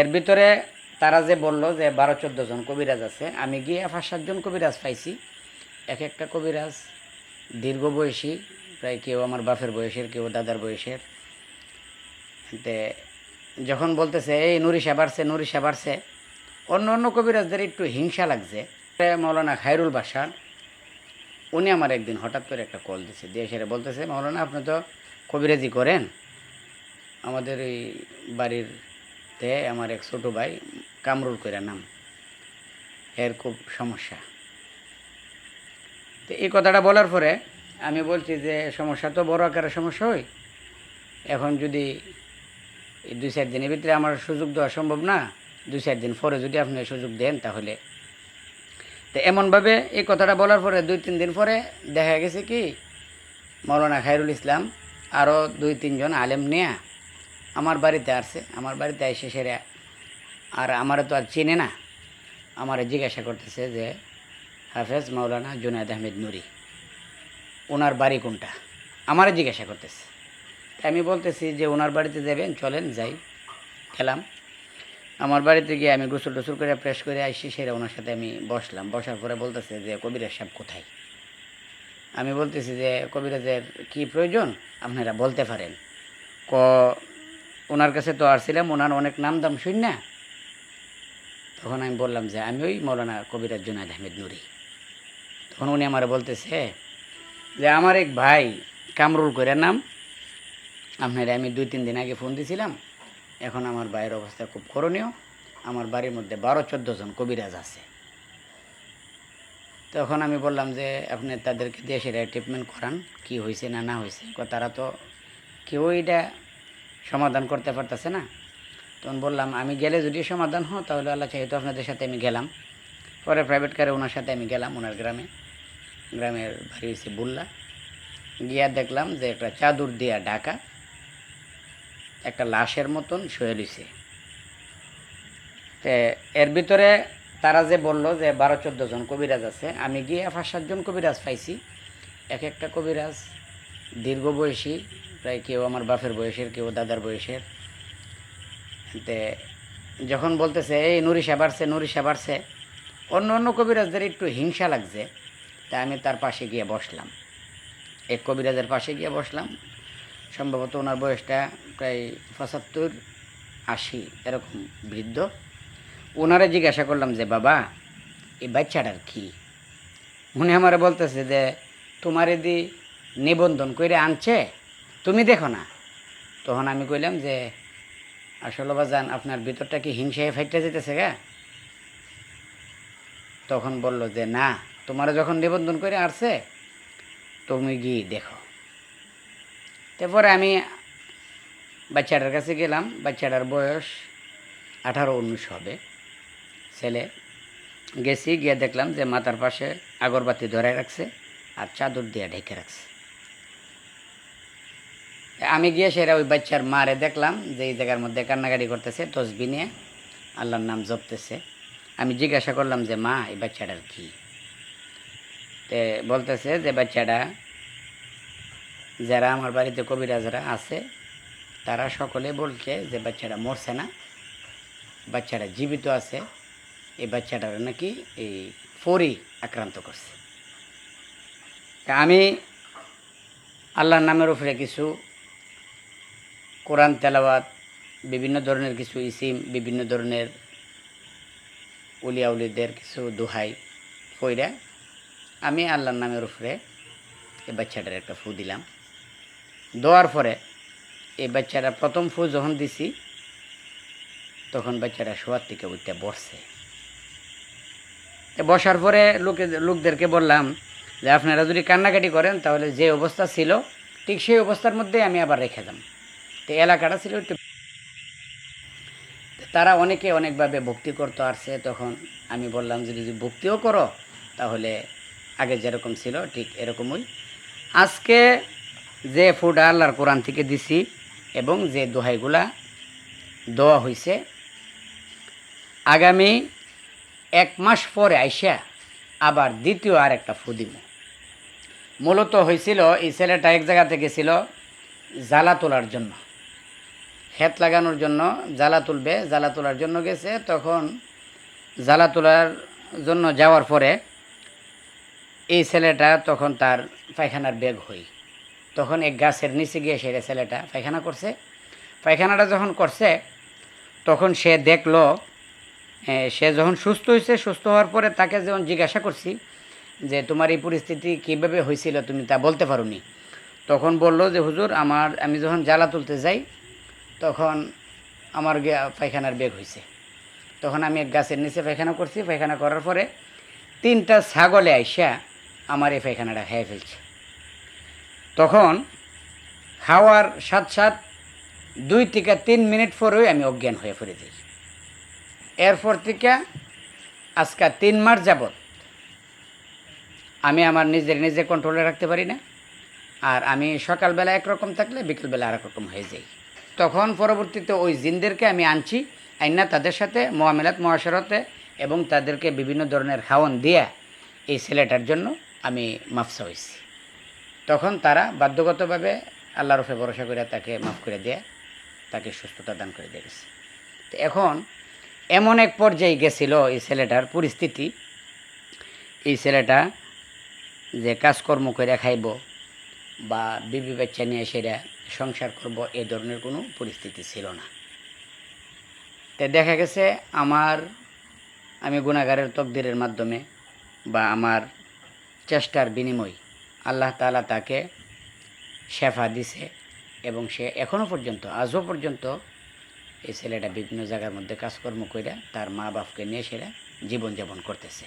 এর ভিতরে তারা যে বলল যে 12-14 জন কবিরাজ আছে, আমি গিয়ে 5-7 জন কবিরাজ পাইছি। এক একটা কবিরাজ দীর্ঘ বয়সী, প্রায় কেউ আমার বাপের বয়সের, কেউ দাদার বয়সের। তে যখন বলতেছে এই নুরিশা বাড়ছে নুরিশা বাড়ছে, অন্য অন্য কবিরাজদের একটু হিংসা লাগছে। মৌলানা খায়রুল বাসার উনি আমার একদিন হঠাৎ করে একটা কল দিছে, দিয়ে সেটা বলতেছে, মৌলানা আপনি তো কবিরাজি করেন, আমাদের এই বাড়িতে আমার এক ছোটো ভাই কামরুল কইরা নাম, এর খুব সমস্যা। তো এই কথাটা বলার পরে আমি বলছি যে সমস্যা তো বড় আকারের সমস্যা হয়, এখন যদি এই 2-4 দিনের ভিতরে আমার সুযোগ দেওয়া সম্ভব না, 2-4 দিন পরে যদি আপনি সুযোগ দেন তাহলে। তো এমনভাবে এই কথাটা বলার পরে 2-3 দিন পরে দেখা গেছে কি মৌলানা খায়রুল ইসলাম আরও 2-3 জন আলেম নিয়ে আমার বাড়িতে আসছে। আমার বাড়িতে এসে সেরা আর আমার তো আর চেনে না, আমার জিজ্ঞাসা করতেছে যে হাফেজ মৌলানা জুনায়েদ আহমেদ নুরি, ওনার বাড়ি কোনটা, আমারে জিজ্ঞাসা করতেছে। তাই আমি বলতেছি যে ওনার বাড়িতে যাবেন, চলেন যাই। গেলাম আমার বাড়িতে গিয়ে আমি গোসল টোসল করে ফ্রেশ করে আসি, সেরা ওনার সাথে আমি বসলাম। বসার পরে বলতেছে যে কবিরাজ সাহেব কোথায়। আমি বলতেছি যে কবিরাজের কি প্রয়োজন আপনারা বলতে পারেন। ক ওনার কাছে তো আসছিলাম, ওনার অনেক নাম দাম শুন না। তখন আমি বললাম যে আমি ওই মৌলানা কবিরাজ জুনায়েদ আহমেদ নুরি। তখন উনি আমার বলতেছে যে আমার এক ভাই কামরুল কইরা নাম, আপনারা আমি 2-3 দিন আগে ফোন দিছিলাম, এখন আমার ভাইয়ের অবস্থা খুব করণীয়, আমার বাড়ির মধ্যে 12-14 জন কবিরাজ আছে। তখন আমি বললাম যে আপনি তাদেরকে দিয়ে সেটা ট্রিটমেন্ট করান, কি হয়েছে না না হয়েছে, তারা তো কেউ এটা সমাধান করতে পারতেছে না। তখন বললাম আমি গেলে যদি সমাধান হয় তাহলে আল্লাহ চাহিত আপনাদের সাথে আমি গেলাম। পরে প্রাইভেট কারে ওনার সাথে আমি গেলাম ওনার গ্রামে, গ্রামের বাড়ি হয়েছে বুল্লা। গিয়া দেখলাম যে একটা চাদর দিয়া ঢাকা একটা লাশের মতন শুয়ে রয়েছে। তো এর ভিতরে তারা যে বলল যে 12-14 জন কবিরাজ আছে, আমি গিয়ে 5-7 জন কবিরাজ পাইছি। এক একটা কবিরাজ দীর্ঘ বয়সী, প্রায় কেউ আমার বাপের বয়সের, কেউ দাদার বয়সের। তে যখন বলতেছে এই নুরিশা বাড়ছে নুরিশা বাড়ছে, অন্য অন্য কবিরাজদের একটু হিংসা লাগছে। তাই আমি তার পাশে গিয়ে বসলাম, এক কবিরাজের পাশে গিয়ে বসলাম। সম্ভবত ওনার বয়সটা প্রায় 75-80 এরকম বৃদ্ধ। ওনারে জিজ্ঞাসা করলাম যে বাবা এই বাচ্চাটার কি। উনি আমারে বলতেছে যে তোমার এদি নিবন্ধন করে আনছে, তুমি দেখো না। তখন আমি কইলাম যে আসলে বাজান আপনার ভিতরটা কি হিংসায় ফাইটে যেতেছে গা। তখন বলল যে না, তোমার যখন নিবন্ধন করে আসছে তুমি গিয়ে দেখো। তারপরে আমি বাচ্চাটার কাছে গেলাম, বাচ্চাটার বয়স 18-19 হবে, ছেলে। গেছি, গিয়ে দেখলাম যে মাথার পাশে আগরবাতি ধরায় রাখছে আর চাদর দিয়ে ঢেকে রাখছে। আমি গিয়ে সেটা ওই বাচ্চার মারে দেখলাম যে এই জায়গার মধ্যে কান্নাকাটি করতেছে, তসবি নিয়ে আল্লাহর নাম জপতেছে। আমি জিজ্ঞাসা করলাম যে মা এই বাচ্চাটার কী। তে বলতেছে যে বাচ্চাটা, যারা আমার বাড়িতে কবিরাজরা আছে তারা সকলে বলছে যে বাচ্চাটা মরছে না, বাচ্চাটা জীবিত আছে। এই বাচ্চাটার নাকি এই ফড়ি আক্রান্ত করছে। তা আমি আল্লাহর নামের উপরে কিছু কোরআন তেলাওয়াত, বিভিন্ন ধরনের কিছু ইসিম, বিভিন্ন ধরনের উলিয়া উলিদের কিছু দোহাই পইরা আমি আল্লাহর নামের উপরে এই বাচ্চাটার একটা ফু দিলাম। দেওয়ার পরে এই বাচ্চাটা প্রথম ফু যখন দিছি তখন বাচ্চাটা শোয়ার থেকে উঠতে বসছে। বসার পরে লোকদেরকে বললাম যে আপনারা যদি কান্নাকাটি করেন তাহলে যে অবস্থা ছিল ঠিক সেই অবস্থার মধ্যে আমি আবার রেখে যাম। তো এলাকাটা ছিল একটু, তারা অনেকে অনেকভাবে ভক্তি করতে আসছে। তখন আমি বললাম যে যদি ভক্তিও করো তাহলে আগে যেরকম ছিল ঠিক এরকমই। আজকে যে ফুড আল্লাহর কোরআন থেকে দিছি এবং যে দোহাইগুলা দেওয়া হয়েছে, আগামী 1 মাস পরে আইসা আবার দ্বিতীয় আর একটা ফু দিব। মূলত হয়েছিল এই ছেলেটা এক জায়গা থেকে ছিল জ্বালা তোলার জন্য, ক্ষেত লাগানোর জন্য জ্বালা তুলবে, জ্বালা তোলার জন্য গেছে। তখন জ্বালা তোলার জন্য যাওয়ার পরে এই ছেলেটা তখন তার পায়খানার বেগ হই, তখন এক গাছের নিচে গিয়ে সেটা ছেলেটা পায়খানা করছে। পায়খানাটা যখন করছে তখন সে দেখলো, সে যখন সুস্থ হয়েছে, সুস্থ হওয়ার পরে তাকে যখন জিজ্ঞাসা করছি যে তোমার এই পরিস্থিতি কীভাবে হয়েছিল, তুমি তা বলতে পারো নি। তখন বলল যে হুজুর, আমি যখন জ্বালা তুলতে যাই তখন আমার পায়খানার বেগ হয়েছে। তখন আমি এক গাছের নিচে পায়খানা করছি, পায়খানা করার পরে 3টা ছাগলে আইসা আমার এই পায়খানাটা খেয়ে ফেলছে। তখন খাওয়ার সাথ 2 থেকে 3 মিনিট পরেই আমি অজ্ঞান হয়ে পড়ে যাই। এরপর থেকে আজকে 3 মাস যাবৎ আমি আমার নিজে কন্ট্রোলে রাখতে পারি না। আর আমি সকালবেলা একরকম থাকলে বিকেলবেলা আর এক রকম হয়ে যাই। তখন পরবর্তীতে ওই জিনদেরকে আমি আনছি, আইনা তাদের সাথে মোয়ামেলাত মহাশরতে এবং তাদেরকে বিভিন্ন ধরনের খাওয়ান দিয়া এই ছেলেটার জন্য আমি মাফসা হয়েছি। তখন তারা বাধ্যগতভাবে আল্লাহর উপরে ভরসা করে তাকে মাফ করে দেয়া, তাকে সুস্থতা দান করে দিয়ে গেছে। তো এখন এমন এক পর্যায়ে গেছিল এই ছেলেটার পরিস্থিতি, এই ছেলেটা যে কাজকর্ম করে খাইব বা বিবি বাচ্চা নিয়ে সেটা সংসার করব, এ ধরনের কোনো পরিস্থিতি ছিল না। তো দেখা গেছে আমি গুনাহগারের তকদিরের মাধ্যমে বা আমার চেষ্টার বিনিময় আল্লাহ তাআলা তাকে শেফা দিছে এবং সে এখনও পর্যন্ত, আজও পর্যন্ত এই ছেলেটা বিভিন্ন জায়গার মধ্যে কাজকর্ম করে তার মা বাপকে নিয়ে সেটা জীবনযাপন করতেছে।